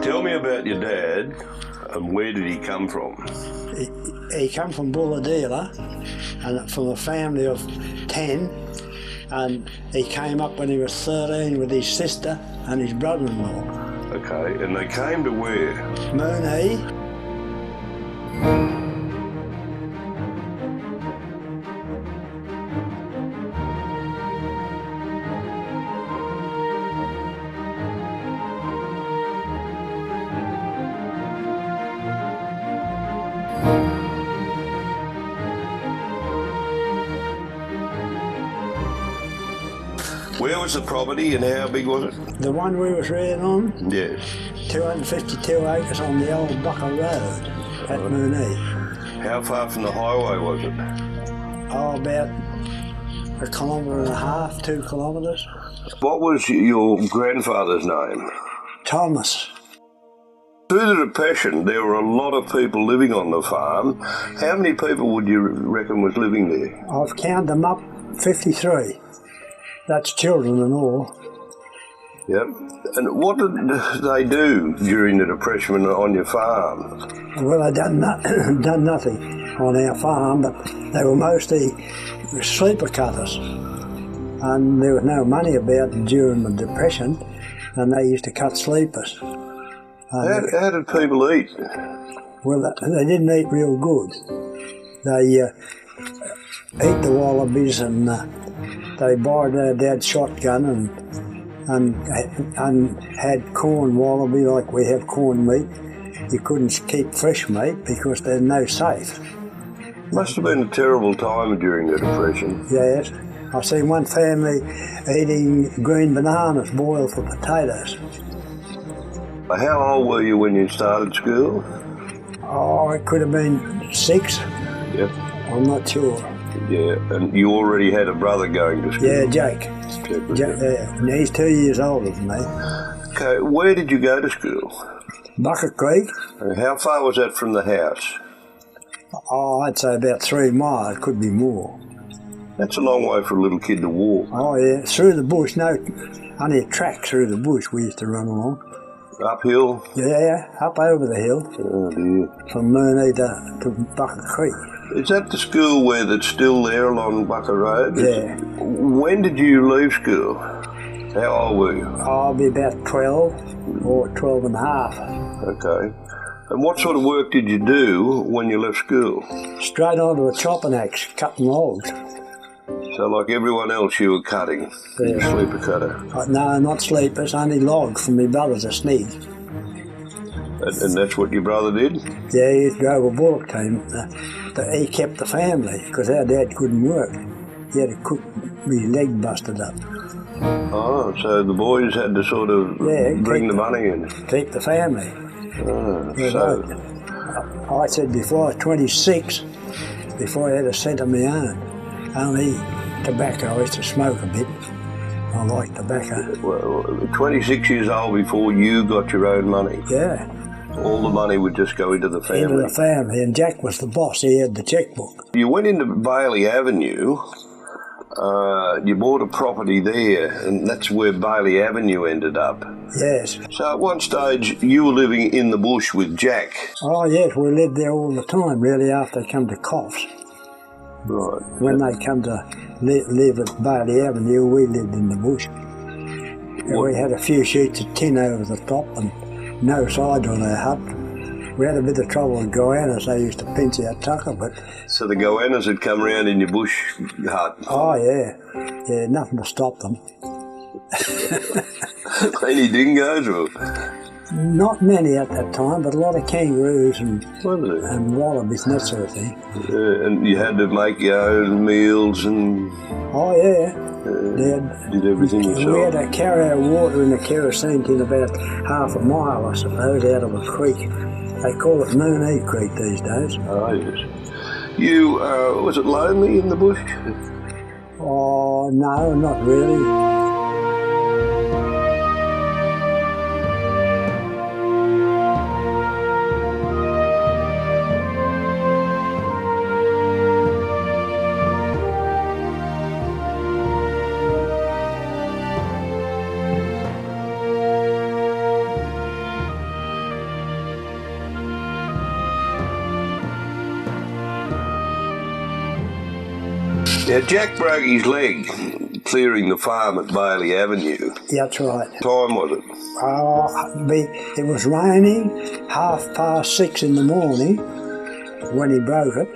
Tell me about your dad and where did he come from? He come from Bulladila and from a family of 10, and he came up when he was 13 with his sister and his brother-in-law. Okay, and they came to where? Moonee. Where was the property and how big was it? The one we was rearing on? Yes. 252 acres on the old Bucker Road at Moonee. How far from the highway was it? Oh, about 1.5 kilometres, 2 kilometres. What was your grandfather's name? Thomas. Through the Depression, there were a lot of people living on the farm. How many people would you reckon was living there? I've counted them up, 53. That's children and all. Yep. And what did they do during the Depression on your farm? Well, they done nothing on our farm, but they were mostly sleeper cutters. And there was no money about during the Depression, and they used to cut sleepers. How did people eat? Well, they didn't eat real good. They ate the wallabies and they borrowed their dad's shotgun and had corn wallaby like we have corn meat. You couldn't keep fresh meat because there's no safe. Must have been a terrible time during the Depression. Yes. I've seen one family eating green bananas boiled for potatoes. How old were you when you started school? Oh, it could have been 6. Yep. I'm not sure. Yeah, and you already had a brother going to school? Yeah, Jake. Yeah, he's 2 years older than me. Okay, where did you go to school? Bucket Creek. And how far was that from the house? Oh, I'd say about 3 miles, it could be more. That's a long way for a little kid to walk. Oh yeah, through the bush, only a track through the bush we used to run along. Uphill? Yeah, up over the hill. Oh dear. From Moonee to Bucket Creek. Is that the school that's still there along Bucker Road? Yeah. When did you leave school? How old were you? I'll be about 12 or 12 and a half. Okay. And what sort of work did you do when you left school? Straight onto a chopping axe, cutting logs. So like everyone else you were cutting, Yeah. a sleeper cutter? No, not sleepers, only logs from my brother to snig. And that's what your brother did? Yeah, he drove a bullock team. He kept the family because our dad couldn't work. He had to cook his leg busted up. Oh, so the boys had to sort of bring the money in? Keep the family. Oh, Yeah, so... I said before I was 26, before I had a cent of my own. Only tobacco, I used to smoke a bit. I like tobacco. Well, 26 years old before you got your own money? Yeah. All the money would just go into the family? Into the family, and Jack was the boss, he had the checkbook. You went into Bailey Avenue, you bought a property there, and that's where Bailey Avenue ended up. Yes. So at one stage, you were living in the bush with Jack? Oh yes, we lived there all the time, really, after they come to Coffs. Right. When they come to live at Bailey Avenue, we lived in the bush. We had a few sheets of tin over the top and no sides on our hut. We had a bit of trouble with goannas, they used to pinch our tucker, but... So the goannas had come around in your bush hut? Oh yeah, yeah, nothing to stop them. Any dingoes? Or? Not many at that time, but a lot of kangaroos and wallabies and that sort of thing. And you had to make your own meals and... Oh yeah. Did everything yourself? We had to carry our water in a kerosene tin about half a mile, I suppose, out of a creek. They call it Moonee Creek these days. Oh yes. You, was it lonely in the bush? Oh no, not really. Now, Jack broke his leg clearing the farm at Bailey Avenue. That's right. What time was it? It was raining 6:30 in the morning when he broke it,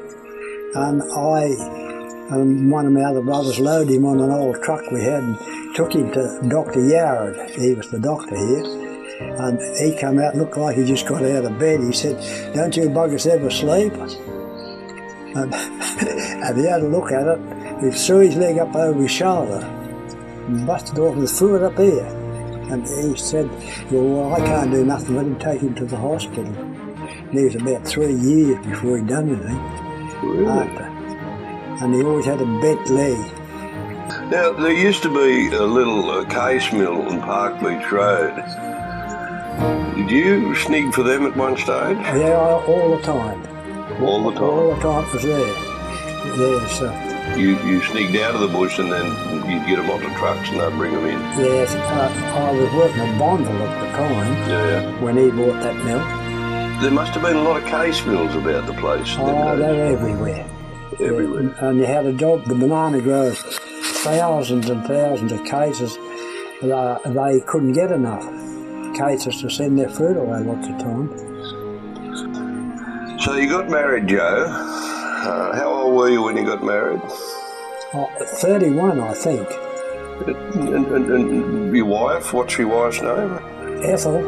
and I and one of my other brothers loaded him on an old truck we had and took him to Dr. Yarrad. He was the doctor here, and he came out, looked like he just got out of bed. He said, "Don't you buggers ever sleep?" And he had a look at it. He threw his leg up over his shoulder and busted off his foot up here. And he said, "Well, I can't do nothing with him, take him to the hospital." And he was about 3 years before he'd done anything. Really? And he always had a bent leg. Now, there used to be a little case mill on Park Beach Road. Did you snig for them at one stage? Yeah, all the time. All the time? All the time it was there. You sneaked out of the bush and then you'd get them onto trucks and they'd bring them in? Yes, I was working at Bonneville at the time when he bought that mill. There must have been a lot of case mills about the place. Oh, they're everywhere. Everywhere. And you had a job, the banana growers, thousands and thousands of cases. They couldn't get enough cases to send their fruit away lots of times. So you got married, Joe. How old were you when you got married? 31, I think. And your wife, what's your wife's name? Ethel.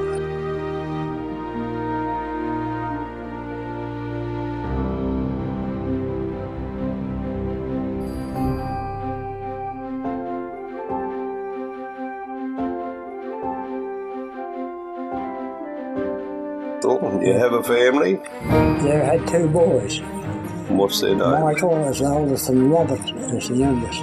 You have a family? Yeah, I had 2 boys. What's their name? Michael was the oldest and Robert was the youngest.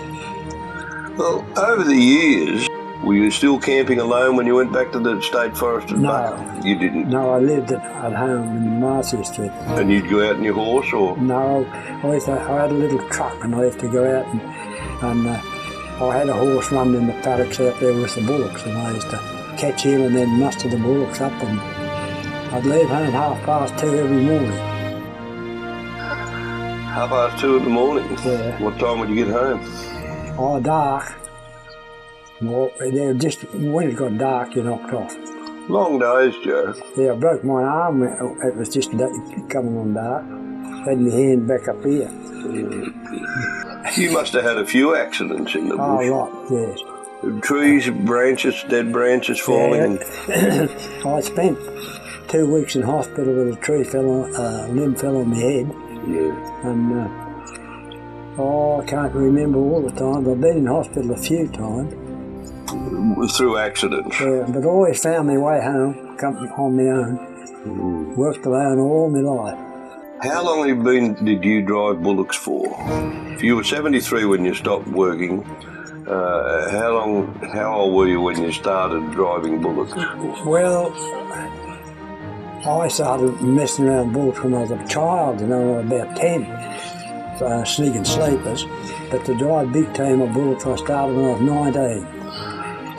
Well, over the years, were you still camping alone when you went back to the State Forest? No. You didn't? No, I lived at home in Marcia Street. And you'd go out on your horse, or? No, I had a little truck and I used to go out and I had a horse running in the paddocks out there with the bullocks, and I used to catch him and then muster the bullocks up, and I'd leave home 2:30 every morning. 2:30 in the morning? Yeah. What time would you get home? Oh, dark. Well, just when it got dark, you knocked off. Long days, Joe. Yeah, I broke my arm. It was just coming on dark. Had my hand back up here. You must have had a few accidents in the bush. Oh, right, yes. Trees, branches, dead branches falling. Yeah. I spent 2 weeks in hospital with a limb fell on my head. Yeah. And I can't remember all the times. I've been in hospital a few times. Through accidents? Yeah, but always found my way home, come on my own. Worked alone all my life. How long did you drive bullocks for? If you were 73 when you stopped working, how old were you when you started driving bullocks? Well, I started messing around bullocks when I was a child, about 10, sneaking sleepers. But to drive big team of bullocks, I started when I was 19,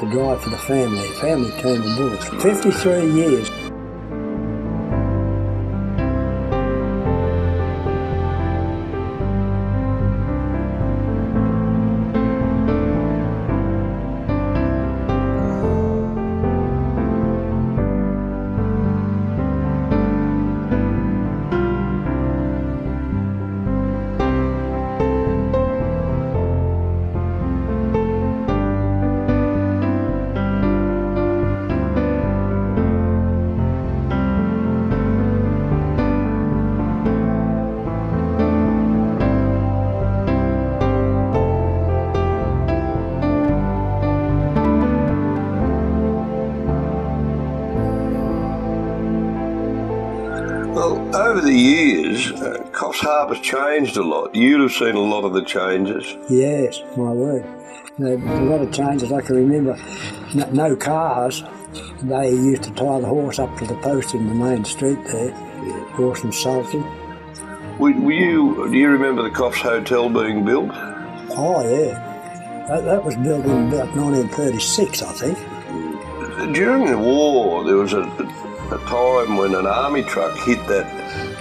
to drive for the family team of bullocks. 53 years. Well, over the years, Coffs Harbour's changed a lot. You'd have seen a lot of the changes. Yes, my word. A lot of changes. I can remember no cars. They used to tie the horse up to the post in the main street there, horse and sulky. Do you remember the Coffs Hotel being built? Oh, yeah. That was built in about 1936, I think. During the war, there was a time when an army truck hit that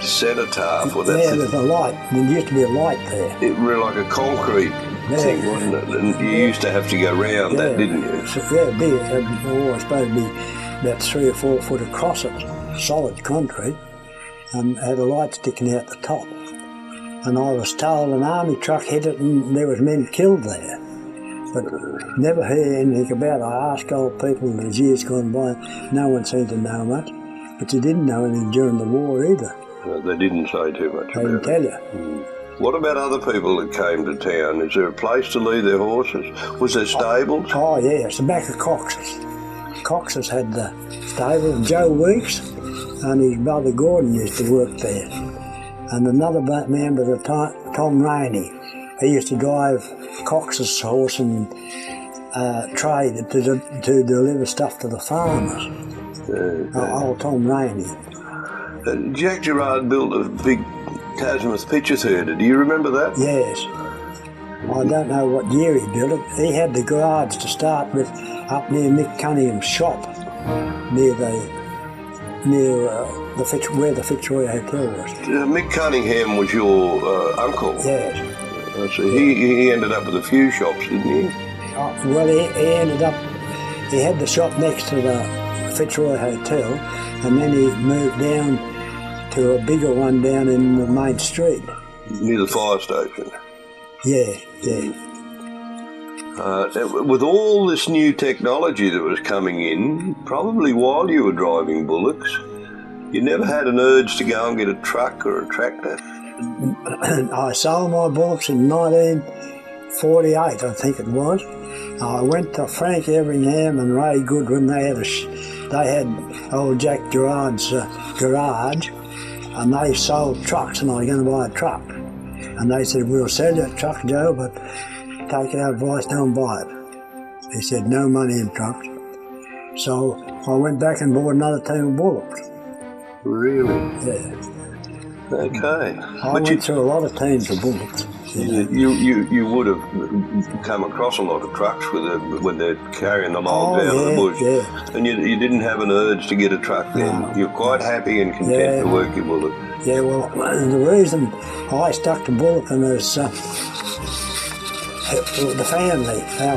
cenotaph. There's a light. There used to be a light there. It was like a concrete thing, wasn't it? And you used to have to go round that, didn't you? So, yeah, big. It was supposed to be about 3 or 4 foot across it, solid concrete, and had a light sticking out the top. And I was told an army truck hit it and there was men killed there. But never heard anything about it. I asked old people as years gone by, no one seemed to know much. But you didn't know anything during the war either. They didn't say too much They about didn't it. tell you. What about other people that came to town? Is there a place to leave their horses? Was there stables? Oh yeah, it's the back of Cox's. Cox's had the stable. Joe Weeks and his brother Gordon used to work there. And another member of the time, Tom Rainey, he used to drive Cox's horse and trade to deliver stuff to the farmers. Old Tom Rainey. Jack Gerard built a big Tasmans picture theatre. Do you remember that? Yes. I don't know what year he built it. He had the garage to start with up near Mick Cunningham's shop, near where the Fitzroy Hotel was. Mick Cunningham was your uncle? Yes. So he ended up with a few shops, didn't he? Well, he ended up, he had the shop next to the Fitzroy Hotel, and then he moved down to a bigger one down in the main street. Near the fire station? Yeah. With all this new technology that was coming in, probably while you were driving bullocks, you never had an urge to go and get a truck or a tractor? I sold my bullocks in 1948, I think it was. I went to Frank Everingham and Ray Goodwin. They had old Jack Gerard's garage, and they sold trucks, and I was going to buy a truck. And they said, "We'll sell you a truck, Joe, but take our advice, don't buy it." He said, "No money in trucks." So I went back and bought another team of bullocks. Really? Yeah. Okay. I went through a lot of teams of bullocks. You would have come across a lot of trucks when they're carrying them all down in the bush. Yeah. And you didn't have an urge to get a truck then. No. You're quite happy and content to work your bullock. Yeah, well, the reason I stuck to bullocking is our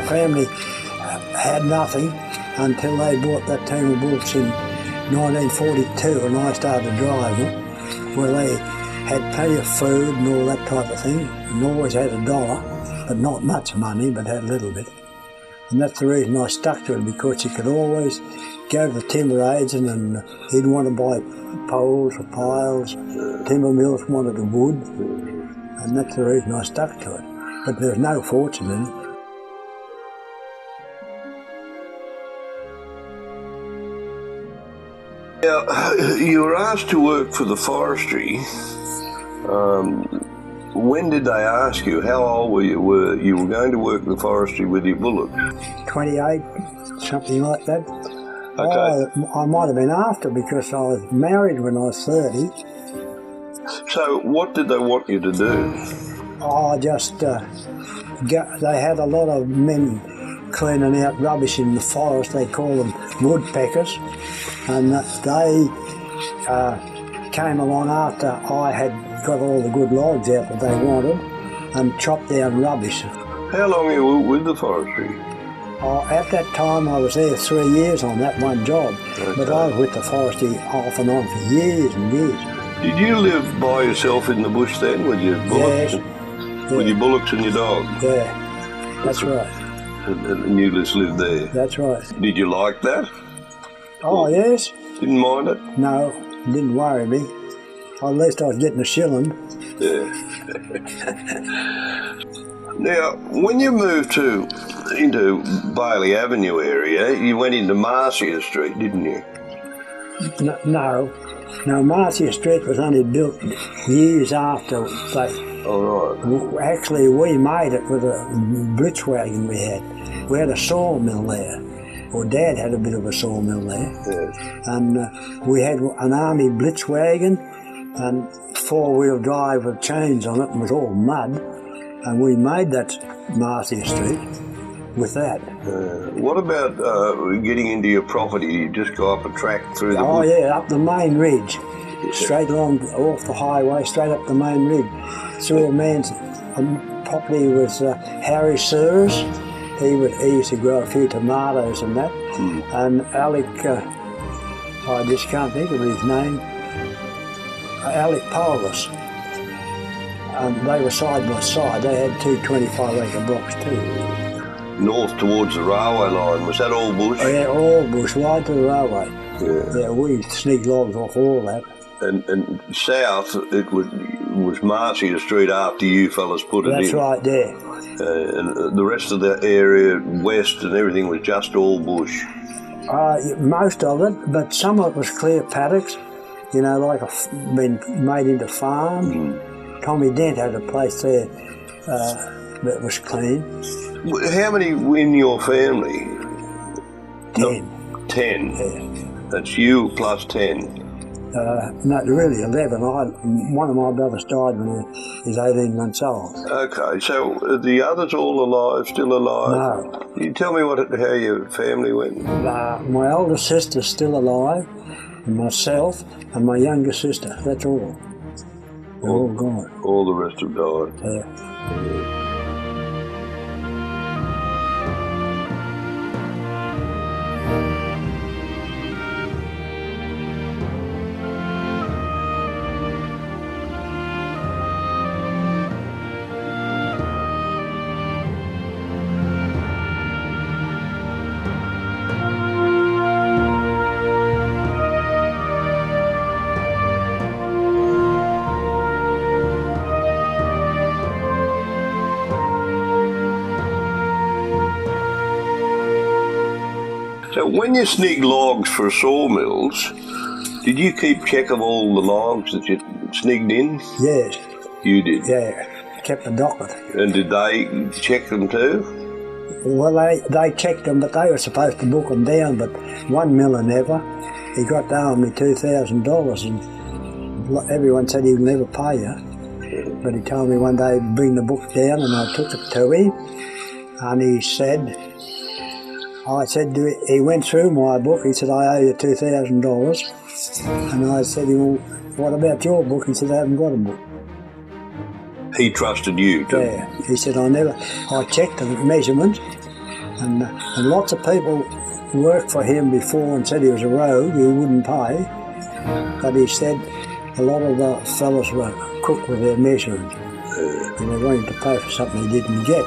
family had nothing until they bought that team of bullocks in 1942, and I started driving. Well, they had plenty of food and all that type of thing, and always had $1, but not much money, but had a little bit. And that's the reason I stuck to it, because you could always go to the timber agent and he'd want to buy poles or piles. Timber mills wanted the wood, and that's the reason I stuck to it. But there's no fortune in it. Now, you were asked to work for the forestry. When did they ask you? How old were you? You were going to work in the forestry with your bullocks? 28, something like that. Okay. I might have been after, because I was married when I was 30. So what did they want you to do? They had a lot of men cleaning out rubbish in the forest. They call them woodpeckers. And they came along after I had got all the good logs out that they wanted and chopped down rubbish. How long were you with the forestry? At that time I was there 3 years on that one job, but I was with the forestry off and on for years and years. Did you live by yourself in the bush then with your bullocks? Yes. With your bullocks and your dog? Yeah, that's right. And you just lived there? That's right. Did you like that? Oh, yes. Didn't mind it? No, it didn't worry me. At least I was getting a shilling. Yeah. Now, when you moved into Bailey Avenue area, you went into Marcia Street, didn't you? No, Marcia Street was only built years after they... All right. Actually, we made it with a blitz wagon we had. We had a sawmill there. Well, Dad had a bit of a sawmill there. Yes. And we had an army blitz wagon and four-wheel drive with chains on it, and it was all mud. And we made that Marcia Street with that. What about getting into your property? You just go up a track through the bush? Yeah, up the main ridge. Straight along, off the highway, straight up the main ridge. Through a property was Harry Sears. He used to grow a few tomatoes and that. And Alec, I just can't think of his name, Alec Polis. And they were side by side. They had two 25-acre blocks too. North towards the railway line, was that all bush? Oh, yeah, all bush, right to the railway. Yeah. Yeah, we sneak logs off all that. And south, it was Marcia Street after you fellas put it in. That's right there. And the rest of the area, west and everything, was just all bush. Most of it, but some of it was clear paddocks, you know, like been made into farms. Tommy Dent had a place there that was clean. How many in your family? 10. 10? Yeah. That's you plus 10? No, really 11. One of my brothers died when he was 18 months old. Okay, so are the others all alive, still alive? No. Can you tell me how your family went? My older sister's still alive, and myself, and my younger sister. That's all. They're all gone. All the rest have died? Yeah. So when you snig logs for sawmills, did you keep check of all the logs that you snigged in? Yes. You did? Yeah. Kept a docket. And did they check them too? Well, they checked them, but they were supposed to book them down, but one miller never. He got down me $2,000 and everyone said he'd never pay you. But he told me one day to bring the book down and I took it to him and he said, he went through my book, he said, I owe you $2,000. And I said, well, what about your book? He said, I haven't got a book. He trusted you too? Yeah, he said, I checked the measurements and lots of people worked for him before and said he was a rogue, he wouldn't pay. But he said a lot of the fellas were crook with their measurements. And they wanted to pay for something he didn't get.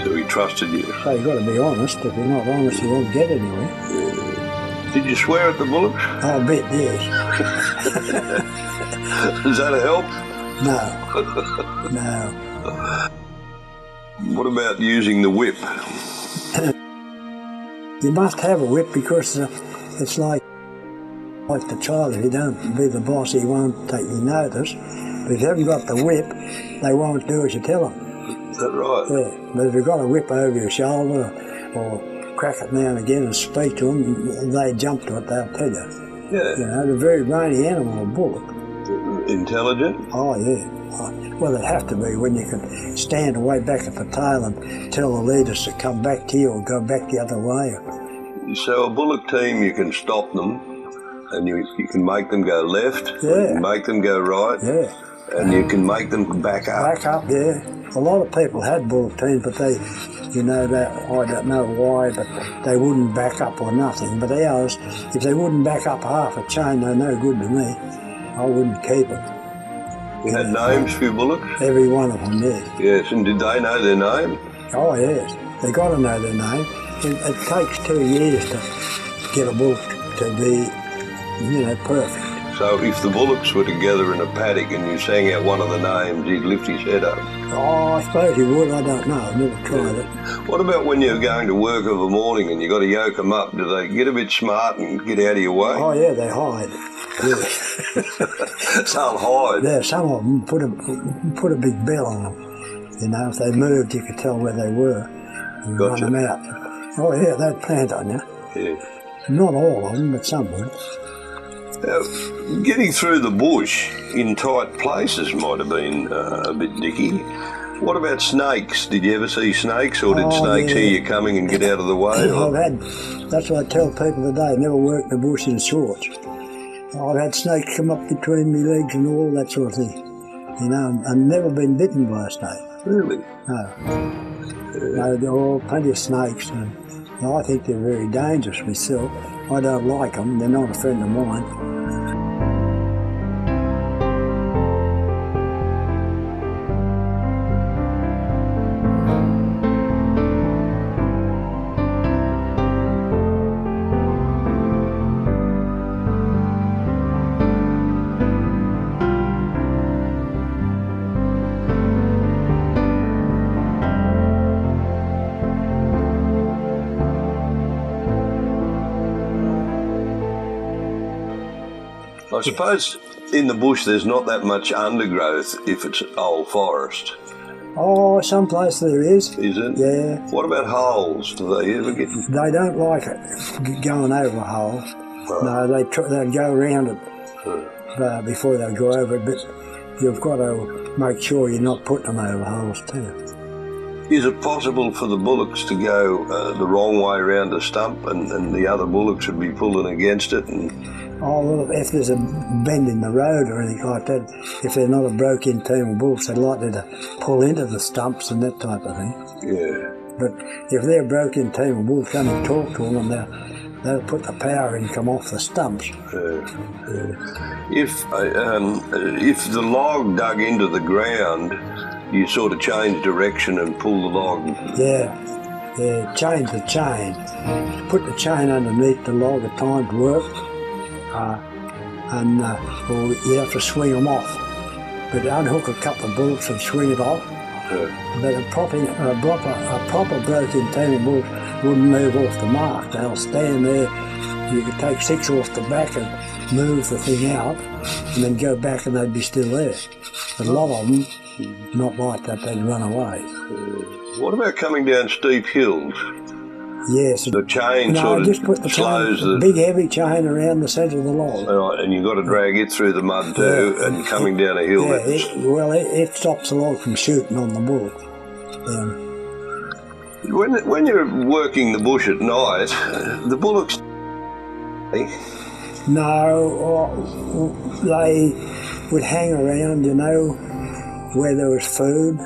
So he trusted you? So you've got to be honest. If you're not honest, you won't get anywhere. Yeah. Did you swear at the bullocks? Oh, a bit, yes. Does that help? No. No. What about using the whip? You must have a whip because it's like the child. If you don't be the boss, he won't take you notice. But if you haven't got the whip, they won't do as you tell them. Is that right? Yeah, but if you've got a whip over your shoulder or crack it now and again and speak to them, they jump to it, they'll tell you. Yeah. You know, they're a very brainy animal, a bullock. Intelligent? Oh, yeah. Well, they have to be when you can stand away back at the tail and tell the leaders to come back to you or go back the other way. So a bullock team, you can stop them and you can make them go left, yeah. You can make them go right, yeah. And you can make them back up. Back up, yeah. A lot of people had bullock teams, but they, you know, I don't know why, but they wouldn't back up or nothing. But ours, if they wouldn't back up half a chain, they're no good to me. I wouldn't keep it. You had names for your bullocks? Every one of them, yeah. Yes, and did they know their name? Oh, yes. They got to know their name. It takes 2 years to get a bullock to be, you know, perfect. So if the bullocks were together in a paddock and you sang out one of the names, he'd lift his head up? Oh, I suppose he would. I don't know. I've never tried it. What about when you're going to work of a morning and you got to yoke them up? Do they get a bit smart and get out of your way? Oh, yeah, they hide. Yeah. They'll hide? Yeah, some of them put a big bell on them. You know, if they moved, you could tell where they were and Gotcha. run them out. Oh, yeah, they'd plant on you. Yeah. Not all of them, but some would. Getting through the bush in tight places might have been a bit dicky. What about snakes? Did you ever see snakes, or did snakes hear you coming and get out of the way? That's what I tell people today, never work in the bush in shorts. I've had snakes come up between my legs and all that sort of thing. You know, I've never been bitten by a snake. Really? No. No, there are plenty of snakes, and I think they're very dangerous myself. I don't like them, they're not a friend of mine. I suppose in the bush there's not that much undergrowth if it's old forest. Oh, some place there is. Is it? Yeah. What about holes? Do they ever get... They don't like it, going over holes. Oh. No, they'd go around it before they go over it, but you've got to make sure you're not putting them over holes too. Is it possible for the bullocks to go the wrong way around a stump and the other bullocks would be pulling against it? Oh, well, if there's a bend in the road or anything like that, if they're not a broke-in team of bullocks, they're likely to pull into the stumps and that type of thing. Yeah. But if they're a broke-in team of bullocks, come and talk to them and they'll put the power in, come off the stumps. If the log dug into the ground, you sort of change direction and pull the log. Yeah, change the chain. Put the chain underneath the log at times work, or you have to swing them off. But unhook a couple of bullocks and swing it off. But a proper broken team of bullocks wouldn't move off the mark. They'll stand there. You could take 6 off the back and move the thing out, and then go back and they'd be still there. But a lot of them, not like that, they'd run away. What about coming down steep hills? Yes. The chain sort of just put the slows chain, big heavy chain around the centre of the log. Right, and you've got to drag it through the mud too, and coming down a hill. Yeah, it stops the log from shooting on the bullock. When you're working the bush at night, the bullocks... No, they would hang around, you know, where there was food.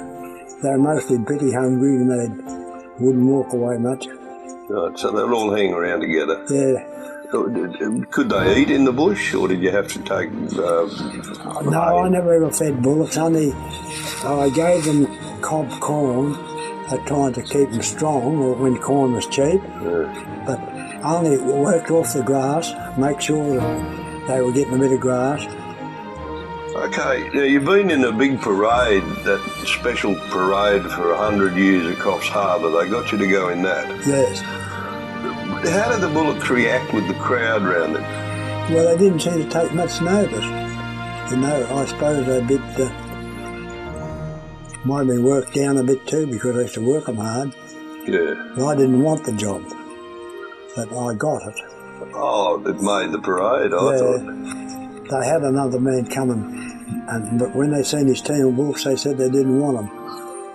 They're mostly pretty hungry and they wouldn't walk away much. Right, so they'll all hang around together. Yeah. Could they eat in the bush, or did you have to take... No, I never ever fed bullocks. Only I gave them cob corn at times to keep them strong, or when corn was cheap. Yeah. But I only worked off the grass, make sure that they were getting a bit of grass. Okay, now you've been in a big parade, that special parade for 100 years at Coffs Harbour. They got you to go in that. Yes. How did the bullocks react with the crowd round it? Well, they didn't seem to take much notice. You know, I suppose they're a bit, might have been worked down a bit too because I used to work them hard. Yeah. But I didn't want the job, but I got it. Oh, it made the parade, I thought. They had another man coming, but when they seen his team of bullocks, they said they didn't want them.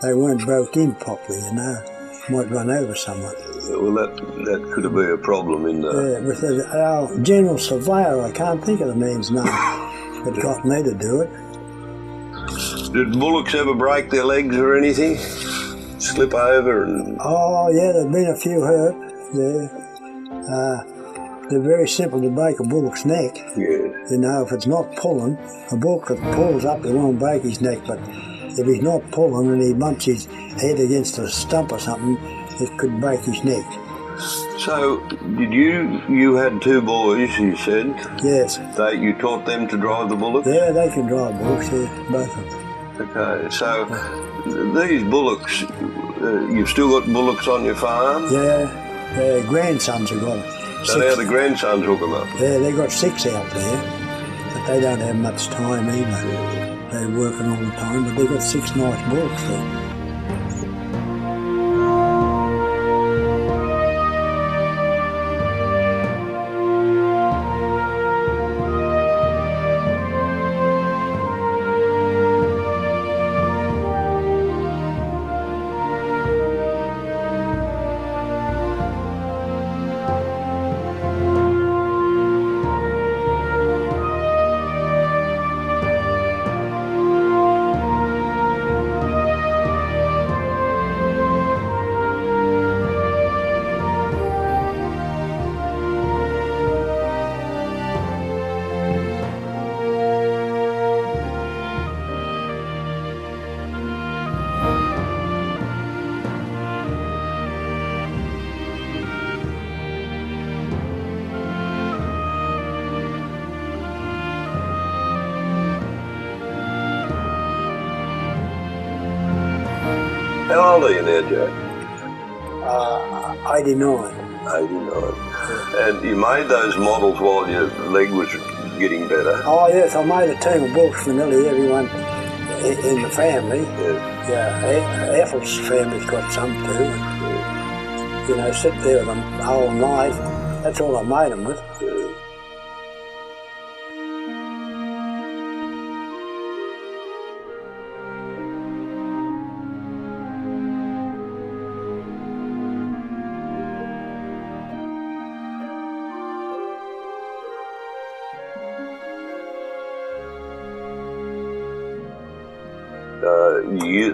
They weren't broke in properly, you know. Might run over someone. Well, that could have been a problem in the... Yeah, with our general surveyor, I can't think of the man's name, that got me to do it. Did bullocks ever break their legs or anything? Slip over and... Oh, yeah, there've been a few hurt, yeah. They're very simple to break a bullock's neck. Yeah. You know, if it's not pulling, a bullock that pulls up, it won't break his neck, but if he's not pulling and he bumps his head against a stump or something, it could break his neck. So, you had 2 boys, you said? Yes. You taught them to drive the bullocks? Yeah, they can drive bullocks, yeah, both of them. Okay, so these bullocks, you've still got bullocks on your farm? Yeah, their grandsons have got it. So now the grandsons hook them up? Yeah, they got 6 out there, but they don't have much time either. They're working all the time, but they've got 6 nice bullocks there. How old are you now, Joe? 89. 89. And you made those models while your leg was getting better? Oh yes, I made a team of bullocks for nearly everyone in the family. Yes. Yeah, Ethel's family's got some too. You know, sit there with them all night. That's all I made them with.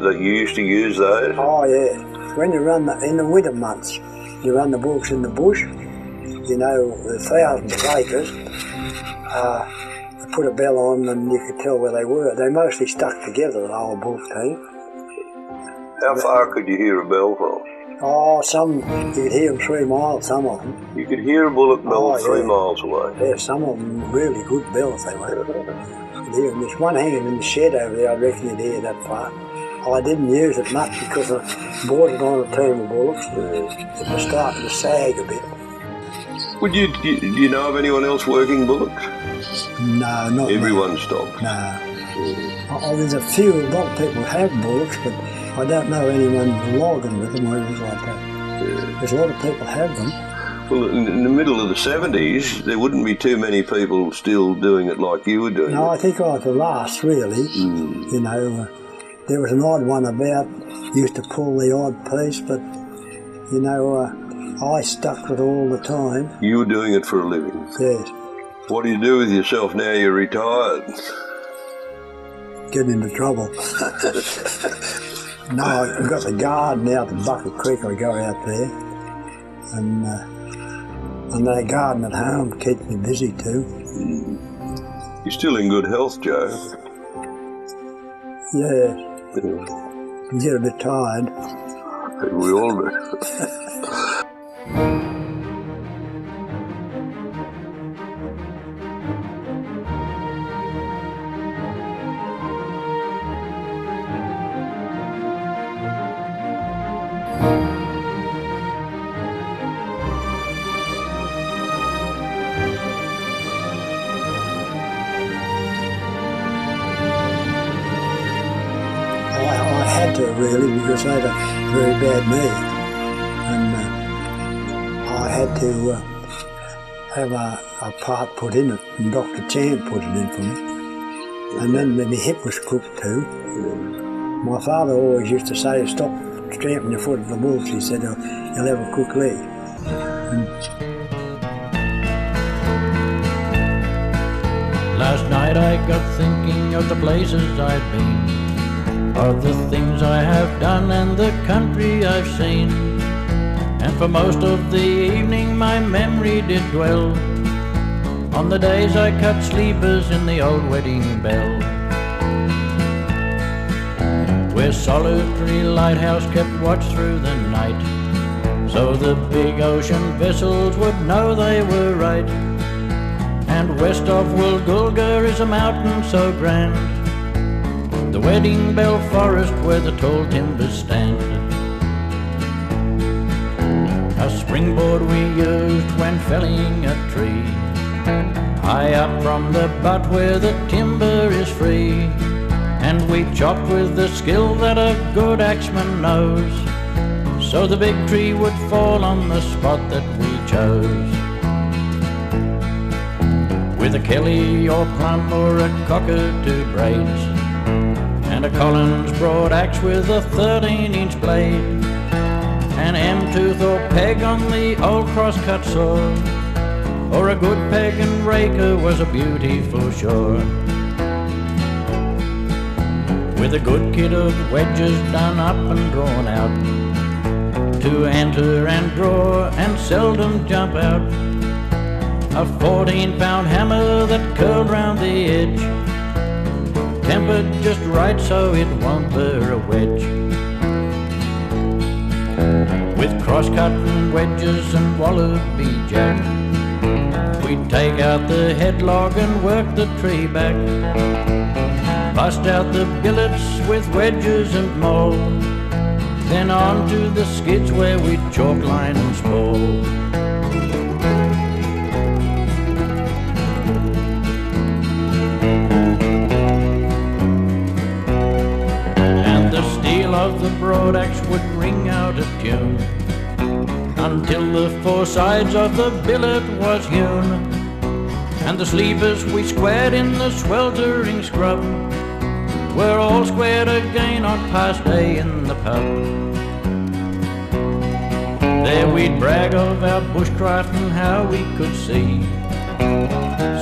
You used to use those? Oh yeah. When you run in the winter months, you run the bullocks in the bush. You know, the thousands of acres. You put a bell on and you could tell where they were. They mostly stuck together, the whole bullock team. How far could you hear a bell from? Oh, some, you could hear them 3 miles, some of them. You could hear a bullock bell 3 miles away? Yeah, some of them really good bells they were. There's one hanging in the shed over there, I reckon you'd hear that far. I didn't use it much because I bought it on a team of bullocks. It was starting to sag a bit. Do you know of anyone else working bullocks? No, not Everyone stopped? No. There's a lot of people have bullocks, but I don't know anyone logging with them or anything like that. There's a lot of people have them. Well, in the middle of the 70s, there wouldn't be too many people still doing it like you were doing it. No, I think I was the last, really. You know, there was an odd one about, used to pull the odd piece, but, you know, I stuck with it all the time. You were doing it for a living? Yes. What do you do with yourself now you're retired? Get into trouble. No, I've got the garden out at Bucket Creek. I go out there, and the garden at home keeps me busy too. You're still in good health, Joe? Yeah. You get a bit tired. We all do. Really, because I had a very bad knee, and I had to have a part put in it, and Dr. Chan put it in for me. And then my hip was crooked too. My father always used to say, "Stop stamping your foot at the bullocks," he said, "you'll have a crooked leg." Last night I got thinking of the places I've been, of the things I have done and the country I've seen. And for most of the evening my memory did dwell on the days I cut sleepers in the old wedding bell, where solitary lighthouse kept watch through the night, so the big ocean vessels would know they were right. And west of Woolgoolga is a mountain so grand, the wedding bell forest where the tall timbers stand. A springboard we used when felling a tree, high up from the butt where the timber is free. And we chopped with the skill that a good axeman knows, so the big tree would fall on the spot that we chose. With a kelly or plum or a cockatoo braids, and a Collins broad axe with a 13-inch blade, an M-tooth or peg on the old cross-cut saw, or a good peg and raker was a beauty for sure. With a good kit of wedges done up and drawn out, to enter and draw and seldom jump out, a 14-pound hammer that curled round the edge, tempered just right so it won't burr a wedge. With cross-cutting wedges and wallaby jack, we'd take out the headlog and work the tree back, bust out the billets with wedges and maul, then on to the skids where we'd chalk line and spoil. And the steel of the broad axe would ring out a tune until the four sides of the billet was hewn, and the sleepers we squared in the sweltering scrub were all squared again on past day in the pub. There we'd brag of our bushcraft and how we could see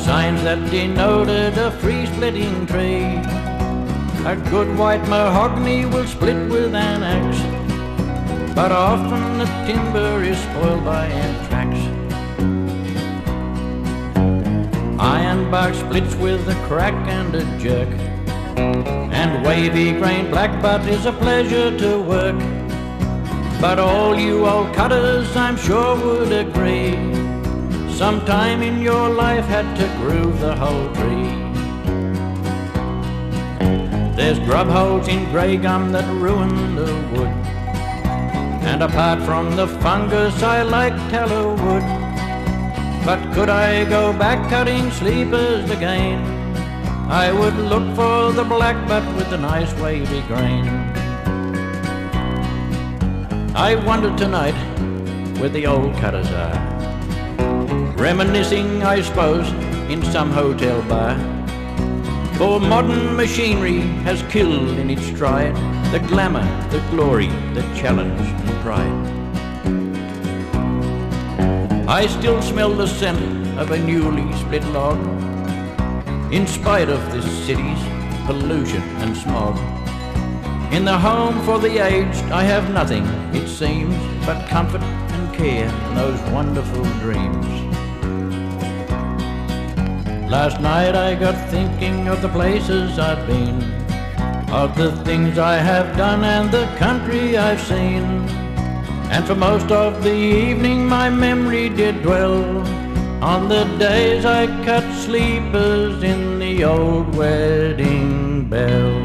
signs that denoted a free-splitting tree. A good white mahogany will split with an axe, but often the timber is spoiled by anthrax. Ironbark splits with a crack and a jerk, and wavy grain blackbutt is a pleasure to work. But all you old cutters I'm sure would agree, sometime in your life had to groove the whole tree. There's grub holes in grey gum that ruin the wood, and apart from the fungus I like tallow wood. But could I go back cutting sleepers again, I would look for the blackbutt with the nice wavy grain. I wonder tonight where the old cutters are, reminiscing I suppose in some hotel bar. For modern machinery has killed in its stride the glamour, the glory, the challenge and pride. I still smell the scent of a newly split log, in spite of this city's pollution and smog. In the home for the aged I have nothing, it seems, but comfort and care and those wonderful dreams. Last night I got thinking of the places I've been, of the things I have done and the country I've seen. And for most of the evening my memory did dwell on the days I cut sleepers in the old wedding bell.